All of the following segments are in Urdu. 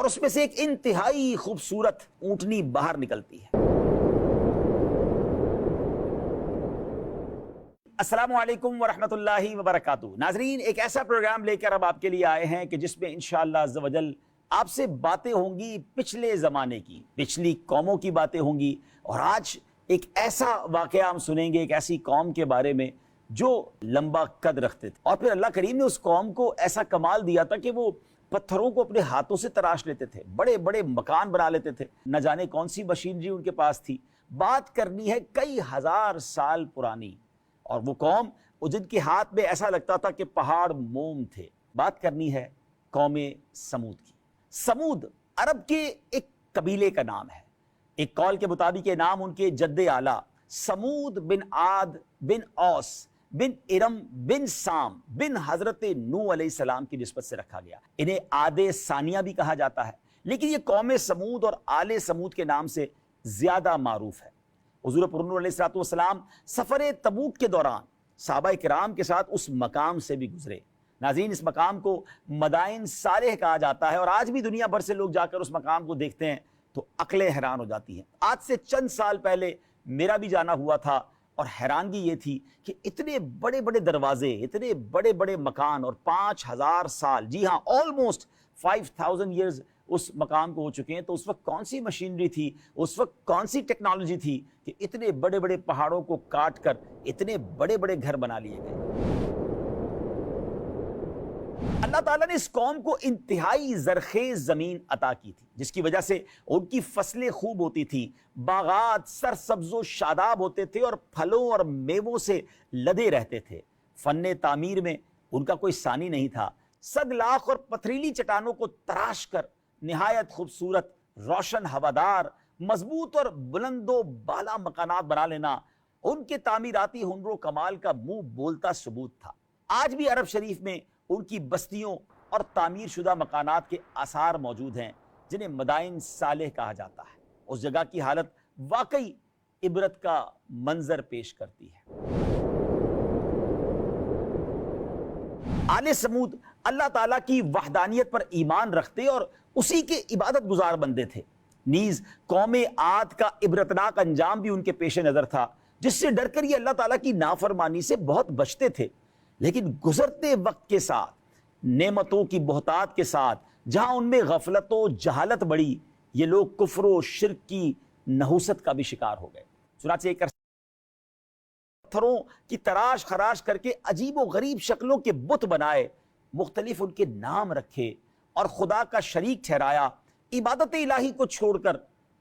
اور اس میں سے ایک انتہائی خوبصورت اونٹنی باہر نکلتی ہے۔ السلام علیکم ورحمۃ اللہ وبرکاتہ۔ ناظرین، ایک ایسا پروگرام لے کر اب آپ کے لیے آئے ہیں کہ جس میں انشاءاللہ عز و جل آپ سے باتیں ہوں گی پچھلے زمانے کی، پچھلی قوموں کی باتیں ہوں گی، اور آج ایک ایسا واقعہ ہم سنیں گے ایک ایسی قوم کے بارے میں جو لمبا قد رکھتے تھے، اور پھر اللہ کریم نے اس قوم کو ایسا کمال دیا تھا کہ وہ پتھروں کو اپنے ہاتھوں سے تراش لیتے تھے، بڑے بڑے مکان بنا لیتے تھے، نہ جانے کون سی مشینری ان کے پاس تھی۔ بات کرنی ہے کئی ہزار سال پرانی، اور وہ قوم جن کے ہاتھ میں ایسا لگتا تھا کہ پہاڑ موم تھے۔ بات کرنی ہے قوم سمود کی۔ سمود عرب کے ایک قبیلے کا نام ہے۔ ایک قول کے مطابق یہ نام ان کے جد اعلیٰ سمود بن عاد بن اوس بن ارم بن سام بن حضرت نوح علیہ السلام کی نسبت سے رکھا گیا۔ انہیں عاد ثانیہ بھی کہا جاتا ہے، لیکن یہ قوم سمود اور آل سمود کے نام سے زیادہ معروف ہے۔ حضور پر نور علیہ السلام سفر تبوک کے دوران صحابہ کرام کے ساتھ اس مقام سے بھی گزرے۔ ناظرین، اس مقام کو مدائن صالح کہا جاتا ہے، اور آج بھی دنیا بھر سے لوگ جا کر اس مقام کو دیکھتے ہیں تو عقلیں حیران ہو جاتی ہیں۔ آج سے چند سال پہلے میرا بھی جانا ہوا تھا، اور حیرانگی یہ تھی کہ اتنے بڑے بڑے دروازے، اتنے بڑے بڑے مکان، اور 5000 سال، جی ہاں آلموسٹ 5000 ایئرز اس مقام کو ہو چکے ہیں۔ تو اس وقت کون سی مشینری تھی، اس وقت کون سی ٹیکنالوجی تھی کہ اتنے بڑے بڑے پہاڑوں کو کاٹ کر اتنے بڑے بڑے گھر بنا لیے گئے۔ اللہ تعالیٰ نے اس قوم کو انتہائی زرخیز زمین عطا کی تھی، جس کی وجہ سے ان کی فصلیں خوب ہوتی تھی، باغات سرسبز و شاداب ہوتے تھے، اور پھلوں اور میووں سے لدے رہتے تھے۔ فن تعمیر میں ان کا کوئی ثانی نہیں تھا۔ سگ لاخ اور پتھریلی چٹانوں کو تراش کر نہایت خوبصورت، روشن، ہوادار، مضبوط اور بلند و بالا مکانات بنا لینا ان کے تعمیراتی ہنر و کمال کا منہ بولتا ثبوت تھا۔ آج بھی عرب شریف میں ان کی بستیوں اور تعمیر شدہ مکانات کے آثار موجود ہیں، جنہیں مدائن صالح کہا جاتا ہے۔ اس جگہ کی حالت واقعی عبرت کا منظر پیش کرتی ہے۔ آل سمود اللہ تعالیٰ کی وحدانیت پر ایمان رکھتے اور اسی کے عبادت گزار بندے تھے۔ نیز قوم عاد کا عبرتناک انجام بھی ان کے پیش نظر تھا، جس سے ڈر کر یہ اللہ تعالیٰ کی نافرمانی سے بہت بچتے تھے۔ لیکن گزرتے وقت کے ساتھ، نعمتوں کی بہتات کے ساتھ، جہاں ان میں غفلت و جہالت بڑھی، یہ لوگ کفر و شرک کی نحوست کا بھی شکار ہو گئے۔ چنانچہ ایک پتھروں کی تراش خراش کر کے عجیب و غریب شکلوں کے بت بنائے، مختلف ان کے نام رکھے، اور خدا کا شریک ٹھہرایا۔ عبادت الہی کو چھوڑ کر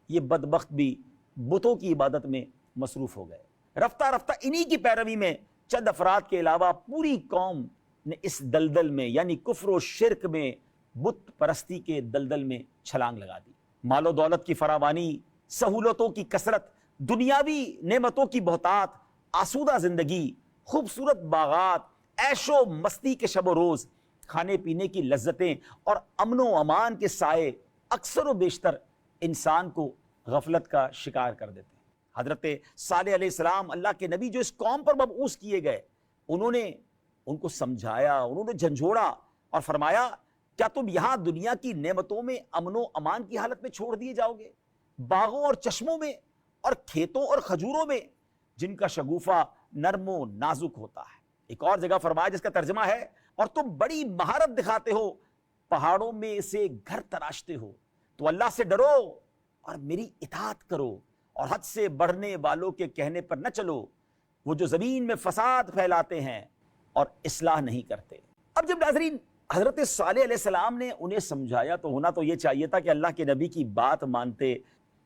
یہ بدبخت بھی بتوں کی عبادت میں مصروف ہو گئے۔ رفتہ رفتہ انہی کی پیروی میں چند افراد کے علاوہ پوری قوم نے اس دلدل میں، یعنی کفر و شرک میں، بت پرستی کے دلدل میں چھلانگ لگا دی۔ مال و دولت کی فراوانی، سہولتوں کی کثرت، دنیاوی نعمتوں کی بہتات، آسودہ زندگی، خوبصورت باغات، عیش و مستی کے شب و روز، کھانے پینے کی لذتیں اور امن و امان کے سائے اکثر و بیشتر انسان کو غفلت کا شکار کر دیتے ہیں۔ حضرت صالح علیہ السلام، اللہ کے نبی جو اس قوم پر مبعوث کیے گئے، انہوں نے ان کو سمجھایا، انہوں نے جھنجھوڑا اور فرمایا، کیا تم یہاں دنیا کی نعمتوں میں امن و امان کی حالت میں چھوڑ دیے جاؤ گے؟ باغوں اور چشموں میں اور کھیتوں اور کھجوروں میں، جن کا شگوفہ نرم و نازک ہوتا ہے۔ ایک اور جگہ فرمایا جس کا ترجمہ ہے، اور تم بڑی مہارت دکھاتے ہو، پہاڑوں میں سے گھر تراشتے ہو، تو اللہ سے ڈرو اور میری اطاعت کرو، اور حد سے بڑھنے والوں کے کہنے پر نہ چلو، وہ جو زمین میں فساد پھیلاتے ہیں اور اصلاح نہیں کرتے۔ اب جب ناظرین حضرت صالح علیہ السلام نے انہیں سمجھایا، تو ہونا تو یہ چاہیے تھا کہ اللہ کے نبی کی بات مانتے،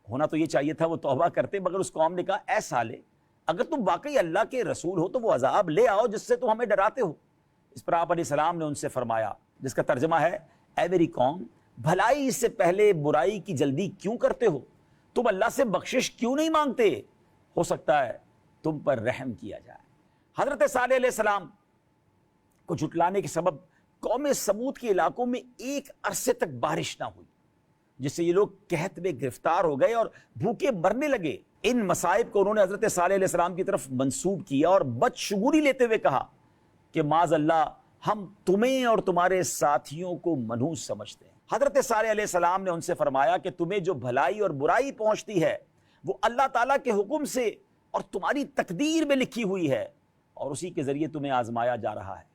ہونا تو یہ چاہیے تھا وہ توبہ کرتے، مگر اس قوم نے کہا، اے صالح، اگر تم واقعی اللہ کے رسول ہو تو وہ عذاب لے آؤ جس سے تم ہمیں ڈراتے ہو۔ اس پر آپ علیہ السلام نے ان سے فرمایا، جس کا ترجمہ ہے، اے میری قوم، بھلائی سے پہلے برائی کی جلدی کیوں کرتے ہو؟ تم اللہ سے بخشش کیوں نہیں مانگتے؟ ہو سکتا ہے تم پر رحم کیا جائے۔ حضرت صالح علیہ السلام کو جھٹلانے کے سبب قوم سمود کے علاقوں میں ایک عرصے تک بارش نہ ہوئی، جس سے یہ لوگ قحط میں گرفتار ہو گئے اور بھوکے مرنے لگے۔ ان مصائب کو انہوں نے حضرت صالح علیہ السلام کی طرف منسوب کیا اور بدشگونی لیتے ہوئے کہا کہ معاذ اللہ، ہم تمہیں اور تمہارے ساتھیوں کو منحوس سمجھتے ہیں۔ حضرت صالح علیہ السلام نے ان سے فرمایا کہ تمہیں جو بھلائی اور برائی پہنچتی ہے وہ اللہ تعالیٰ کے حکم سے اور تمہاری تقدیر میں لکھی ہوئی ہے، اور اسی کے ذریعے تمہیں آزمایا جا رہا ہے۔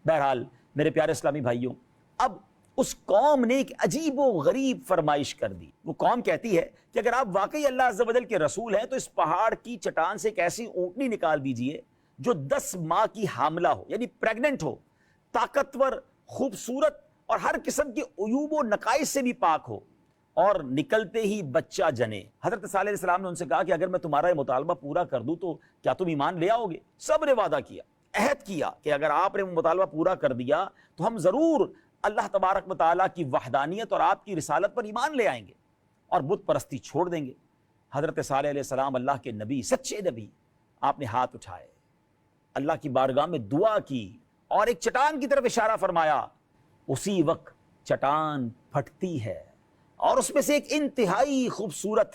بہرحال میرے پیارے اسلامی بھائیوں، اب اس قوم نے ایک عجیب و غریب فرمائش کر دی۔ وہ قوم کہتی ہے کہ اگر آپ واقعی اللہ عز و جل کے رسول ہیں تو اس پہاڑ کی چٹان سے ایک ایسی اونٹنی نکال دیجئے جو 10 ماہ کی حاملہ ہو، یعنی پریگننٹ ہو، طاقتور، خوبصورت اور ہر قسم کے عیوب و نقائص سے بھی پاک ہو، اور نکلتے ہی بچہ جنے۔ حضرت صالح علیہ السلام نے ان سے کہا کہ اگر میں تمہارا یہ مطالبہ پورا کر دوں تو کیا تم ایمان لے آؤ گے؟ سب نے وعدہ کیا، عہد کیا کہ اگر آپ نے وہ مطالبہ پورا کر دیا تو ہم ضرور اللہ تبارک و تعالیٰ کی وحدانیت اور آپ کی رسالت پر ایمان لے آئیں گے اور بت پرستی چھوڑ دیں گے۔ حضرت صالح علیہ السلام اللہ کے نبی، سچے نبی، آپ نے ہاتھ اٹھائے، اللہ کی بارگاہ میں دعا کی اور ایک چٹان کی طرف اشارہ فرمایا۔ اسی وقت چٹان پھٹتی ہے اور اس میں سے ایک انتہائی خوبصورت،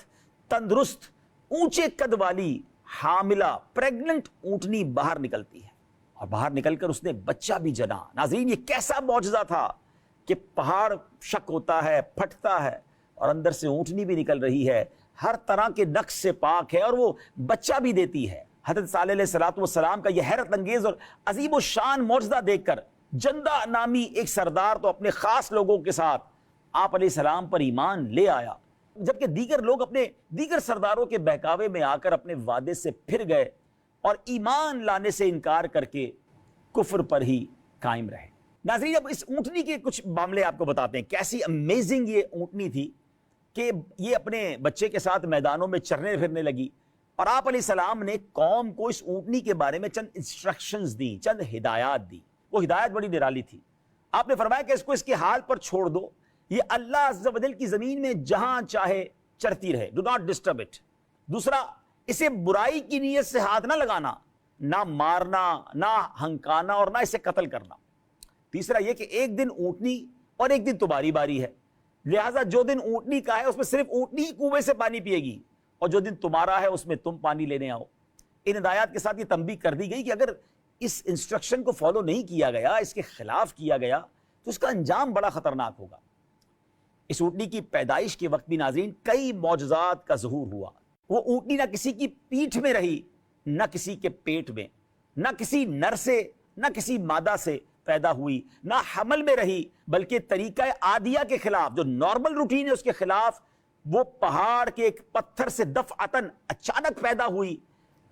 تندرست، اونچے قد والی، حاملہ، پریگننٹ اونٹنی باہر نکلتی ہے، اور باہر نکل کر اس نے بچہ بھی جنا۔ ناظرین، یہ کیسا معجزہ تھا کہ پہاڑ شک ہوتا ہے، پھٹتا ہے، اور اندر سے اونٹنی بھی نکل رہی ہے، ہر طرح کے نقص سے پاک ہے، اور وہ بچہ بھی دیتی ہے۔ حضرت صالح علیہ السلام کا یہ حیرت انگیز اور عظیم و شان معجزہ دیکھ کر جندہ نامی ایک سردار تو اپنے خاص لوگوں کے ساتھ آپ علیہ السلام پر ایمان لے آیا، جبکہ دیگر لوگ اپنے دیگر سرداروں کے بہکاوے میں آ کر اپنے وعدے سے پھر گئے اور ایمان لانے سے انکار کر کے کفر پر ہی قائم رہے۔ ناظرین، اب اس اونٹنی کے کچھ معاملے آپ کو بتاتے ہیں۔ کیسی امیزنگ یہ اونٹنی تھی کہ یہ اپنے بچے کے ساتھ میدانوں میں چرنے پھرنے لگی، اور آپ علیہ السلام نے قوم کو اس اونٹنی کے بارے میں چند انسٹرکشنز دی، چند ہدایات دی۔ وہ ہدایت بڑی نرالی تھی۔ آپ نے فرمایا کہ اس کو اس کے حال پر چھوڑ دو، یہ اللہ عز و جل کی زمین میں جہاں چاہے چرتی رہے، ڈو ناٹ ڈسٹرب اٹ۔ دوسرا، اسے برائی کی نیت سے ہاتھ نہ لگانا، نہ مارنا، نہ ہنکانا، اور نہ اسے قتل کرنا۔ تیسرا یہ کہ ایک دن اونٹنی اور ایک دن تمہاری باری ہے، لہٰذا جو دن اونٹنی کا ہے اس میں صرف اونٹنی ہی کنویں سے پانی پیے گی، اور جو دن تمہارا ہے اس میں تم پانی لینے آؤ۔ ان ہدایات کے ساتھ یہ تنبیہ کر دی گئی کہ اگر اس انسٹرکشن کو فالو نہیں کیا گیا، اس کے خلاف کیا گیا، تو اس کا انجام بڑا خطرناک ہوگا۔ اس اونٹنی کی پیدائش کے وقت بھی ناظرین کئی معجزات کا ظہور ہوا۔ وہ اونٹنی نہ کسی کی پیٹھ میں رہی، نہ کسی کے پیٹ میں، نہ کسی نر سے، نہ کسی مادہ سے پیدا ہوئی، نہ حمل میں رہی، بلکہ طریقہ عادیہ کے خلاف، جو نارمل روٹین ہے اس کے خلاف، وہ پہاڑ کے ایک پتھر سے دفعتاً اچانک پیدا ہوئی،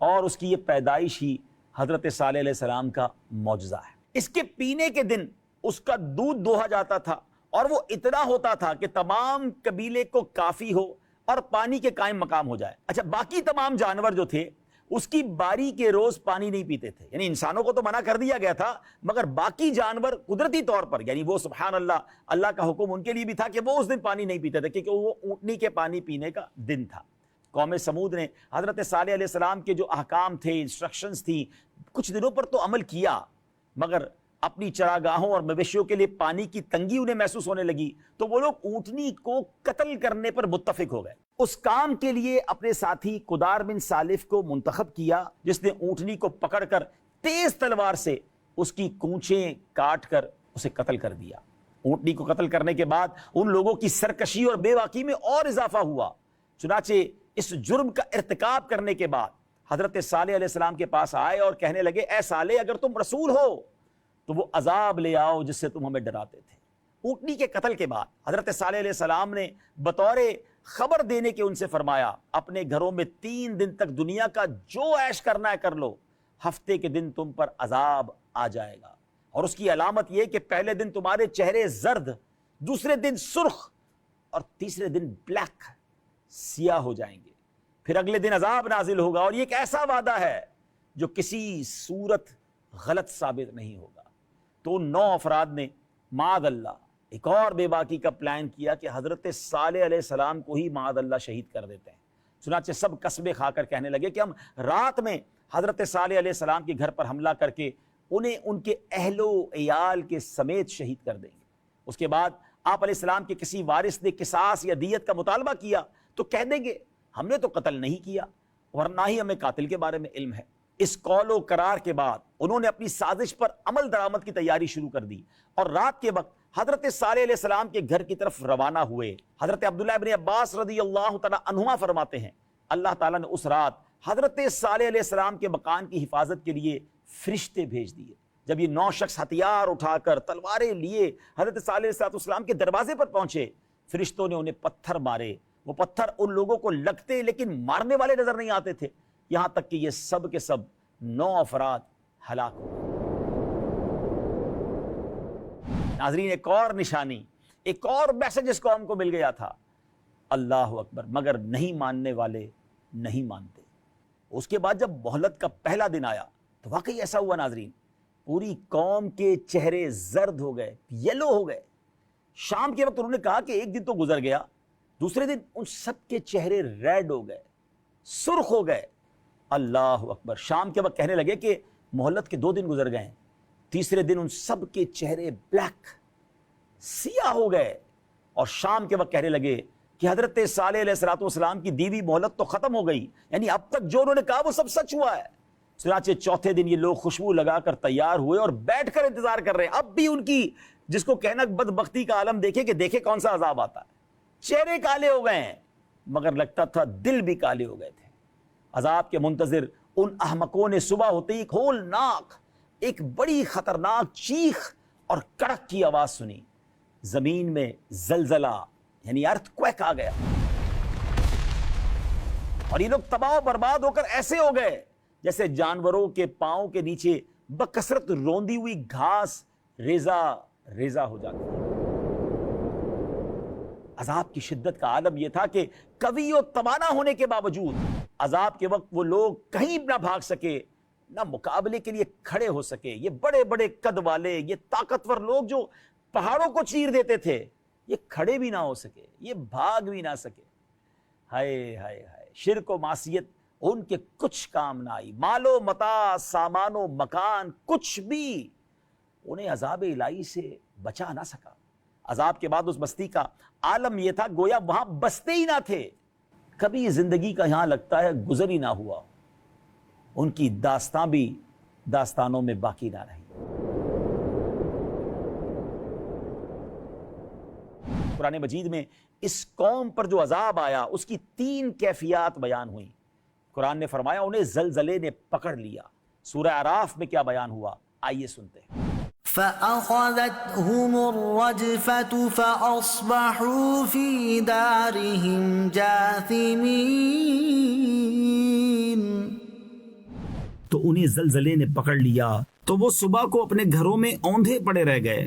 اور اس کی یہ پیدائش ہی حضرت صالح علیہ السلام کا معجزہ ہے۔ اس کے پینے کے دن اس کا دودھ دوہا جاتا تھا، اور وہ اتنا ہوتا تھا کہ تمام قبیلے کو کافی ہو اور پانی کے قائم مقام ہو جائے۔ اچھا، باقی تمام جانور جو تھے اس کی باری کے روز پانی نہیں پیتے تھے، یعنی انسانوں کو تو منع کر دیا گیا تھا، مگر باقی جانور قدرتی طور پر، یعنی وہ سبحان اللہ، اللہ کا حکم ان کے لیے بھی تھا کہ وہ اس دن پانی نہیں پیتے تھے، کیونکہ وہ اونٹنی کے پانی پینے کا دن تھا۔ قوم سمود نے حضرت صالح علیہ السلام کے جو احکام تھے، انسٹرکشنز تھی، کچھ دنوں پر تو عمل کیا، مگر اپنی چراگاہوں اور مویشیوں کے لیے پانی کی تنگی انہیں محسوس ہونے لگی، تو وہ لوگ اونٹنی کو قتل کرنے پر متفق ہو گئے۔ اس کام کے لیے اپنے ساتھی قدار بن سالف کو منتخب کیا، جس نے اونٹنی کو پکڑ کر تیز تلوار سے اس کی کونچیں کاٹ کر اسے قتل کر دیا۔ اونٹنی کو قتل کرنے کے بعد ان لوگوں کی سرکشی اور بے باکی میں اور اضافہ ہوا۔ چنانچہ اس جرم کا ارتکاب کرنے کے بعد حضرت صالح علیہ السلام کے پاس آئے اور کہنے لگے، اے صالح، اگر تم رسول ہو تو وہ عذاب لے آؤ جس سے تم ہمیں ڈراتے تھے۔ اونٹنی کے قتل کے بعد حضرت صالح علیہ السلام نے بطور خبر دینے کے ان سے فرمایا، اپنے گھروں میں 3 دن تک دنیا کا جو عیش کرنا ہے کر لو، ہفتے کے دن تم پر عذاب آ جائے گا، اور اس کی علامت یہ کہ پہلے دن تمہارے چہرے زرد، دوسرے دن سرخ، اور تیسرے دن بلیک، سیاہ ہو جائیں گے، پھر اگلے دن عذاب نازل ہوگا، اور یہ ایک ایسا وعدہ ہے جو کسی صورت غلط ثابت نہیں ہوگا۔ تو 9 افراد نے معاذ اللہ ایک اور بے باکی کا پلان کیا کہ حضرت صالح علیہ السلام کو ہی معاذ اللہ شہید کر دیتے ہیں۔ چنانچہ سب قصبے کھا کر کہنے لگے کہ ہم رات میں حضرت صالح علیہ السلام کے گھر پر حملہ کر کے انہیں ان کے اہل و عیال کے سمیت شہید کر دیں گے۔ اس کے بعد آپ علیہ السلام کے کسی وارث نے قصاص یا دیت کا مطالبہ کیا تو کہہ دیں گے، ہم نے تو قتل نہیں کیا، ورنہ ہی ہمیں قاتل کے بارے میں علم ہے۔ اس قول و قرار کے بعد انہوں نے اپنی سازش پر عمل درآمد کی تیاری شروع کر دی، اور رات کے وقت حضرت صالح علیہ السلام کے گھر کی طرف روانہ ہوئے. حضرت عبداللہ ابن عباس رضی اللہ تعالیٰ عنہما فرماتے ہیں اللہ تعالیٰ نے اس رات حضرت صالح علیہ السلام کے مکان کی حفاظت کے لیے فرشتے بھیج دیے. جب یہ 9 شخص ہتھیار اٹھا کر تلواریں لیے حضرت صالح علیہ السلام کے دروازے پر پہنچے, فرشتوں نے انہیں پتھر مارے. وہ پتھر ان لوگوں کو لگتے لیکن مارنے والے نظر نہیں آتے تھے, یہاں تک کہ یہ سب کے سب 9 افراد ہلاک ہو گئے. ناظرین, ایک اور نشانی, ایک اور میسج اس قوم کو مل گیا تھا. اللہ اکبر, مگر نہیں ماننے والے نہیں مانتے. اس کے بعد جب مہلت کا پہلا دن آیا تو واقعی ایسا ہوا ناظرین, پوری قوم کے چہرے زرد ہو گئے, یلو ہو گئے. شام کے وقت انہوں نے کہا کہ ایک دن تو گزر گیا, دوسرے دن ان سب کے چہرے ریڈ ہو گئے, سرخ ہو گئے. اللہ اکبر. شام کے وقت کہنے لگے کہ مہلت کے 2 دن گزر گئے, تیسرے دن ان سب کے چہرے بلیک, سیاہ ہو گئے. اور شام کے وقت کہنے لگے کہ حضرت صالح علیہ السلام کی دیوی مہلت تو ختم ہو گئی, یعنی اب تک جو انہوں نے کہا وہ سب سچ ہوا ہے. چنانچہ چوتھے دن یہ لوگ خوشبو لگا کر تیار ہوئے اور بیٹھ کر انتظار کر رہے ہیں. اب بھی ان کی, جس کو کہنا بدبختی کا عالم دیکھے کہ دیکھے کون سا عذاب آتا ہے. چہرے کالے ہو گئے ہیں مگر لگتا تھا دل بھی کالے ہو گئے تھے. عذاب کے منتظر ان احمقوں نے صبح ہوتے ہی ہولناک ایک بڑی خطرناک چیخ اور کڑک کی آواز سنی. زمین میں زلزلہ یعنی ارتھ کویک آ گیا اور یہ لوگ تباہ و برباد ہو کر ایسے ہو گئے جیسے جانوروں کے پاؤں کے نیچے بکثرت روندی ہوئی گھاس ریزہ ریزہ ہو جاتی ہے. عذاب کی شدت کا عالم یہ تھا کہ قوی و توانا ہونے کے باوجود عذاب کے وقت وہ لوگ کہیں نہ بھاگ سکے, نہ مقابلے کے لیے کھڑے ہو سکے. یہ بڑے بڑے قد والے, یہ طاقتور لوگ جو پہاڑوں کو چیر دیتے تھے, یہ کھڑے بھی نہ ہو سکے, یہ بھاگ بھی نہ سکے. ہائے ہائے ہائے, شرک و معصیت ان کے کچھ کام نہ آئی. مال و متاع, سامان و مکان, کچھ بھی انہیں عذاب الہی سے بچا نہ سکا. عذاب کے بعد اس بستی کا عالم یہ تھا گویا وہاں بستے ہی نہ تھے, کبھی زندگی کا یہاں لگتا ہے گزر ہی نہ ہوا. ان کی داستان بھی داستانوں میں باقی نہ رہی. قرآن مجید میں اس قوم پر جو عذاب آیا اس کی 3 کیفیات بیان ہوئیں. قرآن نے فرمایا انہیں زلزلے نے پکڑ لیا. سورہ اعراف میں کیا بیان ہوا, آئیے سنتے ہیں. فَأَخَذَتْهُمُ الرَّجْفَةُ فَأَصْبَحُوا فِي دَارِهِمْ جَاثِمِينَ. تو انہیں زلزلے نے پکڑ لیا تو وہ صبح کو اپنے گھروں میں اوندھے پڑے رہ گئے.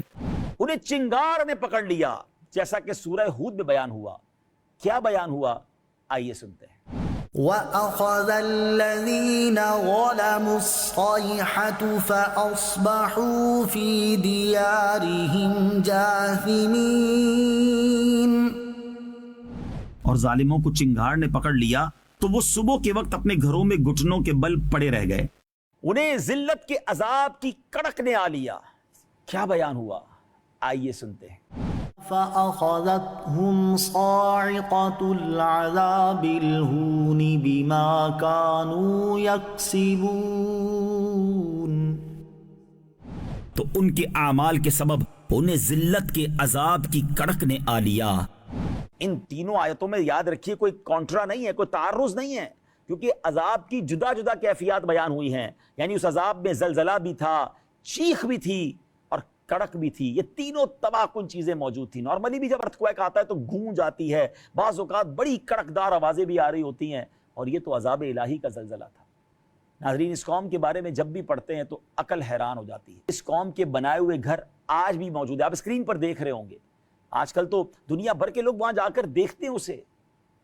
انہیں چنگار نے پکڑ لیا جیسا کہ سورہ ہود میں بیان ہوا. کیا بیان ہوا, آئیے سنتے ہیں. وَأَخَذَ الَّذِينَ ظَلَمُوا الصَّيْحَةُ فَأَصْبَحُوا فِي دِيَارِهِمْ جَاثِمِينَ. اور ظالموں کو چنگار نے پکڑ لیا تو وہ صبح کے وقت اپنے گھروں میں گھٹنوں کے بل پڑے رہ گئے. انہیں ذلت کے عذاب کی کڑک نے آ لیا. کیا بیان ہوا, آئیے سنتے ہیں. فَأَخَذَتْهُمْ صَاعِقَةُ الْعَذَابِ الْهُونِ بِمَا كَانُوا يَكْسِبُونَ. تو ان کے اعمال کے سبب انہیں ذلت کے عذاب کی کڑک نے آ لیا. ان تینوں آیتوں میں یاد رکھیے کوئی کانٹرا نہیں ہے, کوئی تعارض نہیں ہے, کیونکہ عذاب کی جدا جدا کیفیات بیان ہوئی ہیں. یعنی اس عذاب میں زلزلہ بھی تھا, چیخ بھی تھی اور کڑک بھی تھی. یہ تینوں تباہ کن چیزیں موجود تھیں. نارملی بھی جب ارتھکویک آتا ہے تو گونج آتی ہے, بعض اوقات بڑی کڑکدار آوازیں بھی آ رہی ہوتی ہیں, اور یہ تو عذاب الہی کا زلزلہ تھا. ناظرین, اس قوم کے بارے میں جب بھی پڑھتے ہیں تو عقل حیران ہو جاتی ہے. اس قوم کے بنائے ہوئے گھر آج بھی موجود ہے. آپ اسکرین پر دیکھ رہے ہوں گے. آج کل تو دنیا بھر کے لوگ وہاں جا کر دیکھتے ہیں اسے,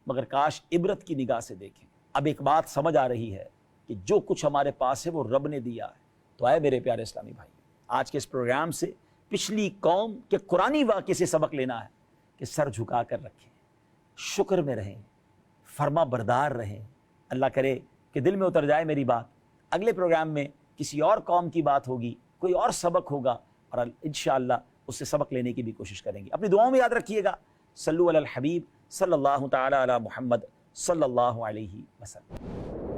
مگر کاش عبرت کی نگاہ سے دیکھیں. اب ایک بات سمجھ آ رہی ہے کہ جو کچھ ہمارے پاس ہے وہ رب نے دیا ہے. تو آئے میرے پیارے اسلامی بھائی, آج کے اس پروگرام سے پچھلی قوم کے قرآنی واقعے سے سبق لینا ہے کہ سر جھکا کر رکھیں, شکر میں رہیں, فرما بردار رہیں. اللہ کرے کہ دل میں اتر جائے میری بات. اگلے پروگرام میں کسی اور قوم کی بات ہوگی, کوئی اور سبق ہوگا, اور انشاءاللہ اس سے سبق لینے کی بھی کوشش کریں گے. اپنی دعاؤں میں یاد رکھیے گا. صلو علی الحبیب صلی اللہ تعالی علی محمد صلی اللہ علیہ وسلم.